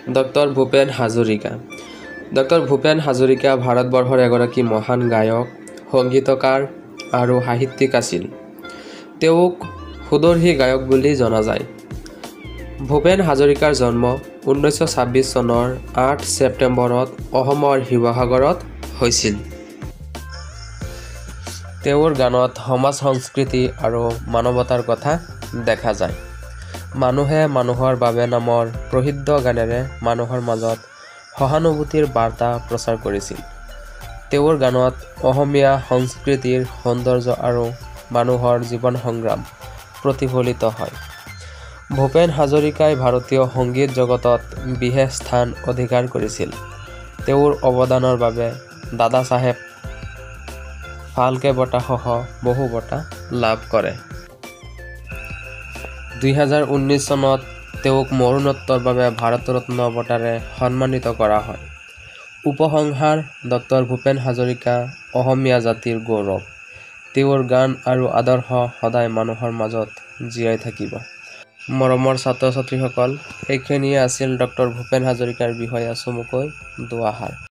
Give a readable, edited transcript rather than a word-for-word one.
Doctor Bhupen Hazarika. Doctor Bhupen Hazarika ভাৰতবৰ্ষৰ এগৰাকী মহান গায়ক, সংগীতকাৰ আৰু সাহিত্যিক আছিল। তেওঁক সুদৰ্শী গায়ক বুলি জনা যায়। ভূপেন হাজৰিকাৰ জন্ম 1926 চনৰ 8 ছেপ্টেম্বৰত অসমৰ শিৱসাগৰত হৈছিল। তেওঁৰ গানত সমাজ সংস্কৃতি আৰু মানৱতাৰ কথা দেখা যায়। মানুহে মানুহৰ বাবে নামৰ প্ৰসিদ্ধ গানেৰে মানুহৰ মাজত সহানুভূতিৰ বাৰ্তা প্ৰচাৰ কৰিছিল। তেওঁৰ গানত অসমীয়া সংস্কৃতিৰ সৌন্দৰ্য আৰু মানুহৰ জীৱন সংগ্ৰাম প্ৰতিফলিত হয়। ভূপেন হাজৰিকাই ভাৰতীয় সংগীত জগতত বিশেষ স্থান অধিকাৰ কৰিছিল। তেওঁৰ অৱদানৰ বাবে দাদা চাহেব ফাল্কে বঁটা সহ বহু বঁটা লাভ কৰে। 2019 চনত তেওঁক মৰণোত্তৰ বাবে ভাৰত ৰত্ন বঁটাৰে সন্মানিত কৰা হয়। উপসংহাৰ: ডক্টৰ ভূপেন হাজৰিকা অসমীয়া জাতিৰ গৌৰৱ। তেওঁৰ গান আৰু আদৰ্শ সদায় মানুহৰ মাজত জীয়াই থাকিব। মৰমৰ ছাত্ৰ-ছাত্ৰীসকল, এইখিনিয়ে আছিল ডক্টৰ ভূপেন হাজৰিকাৰ বিষয়ে চমুকৈ দুআষাৰ।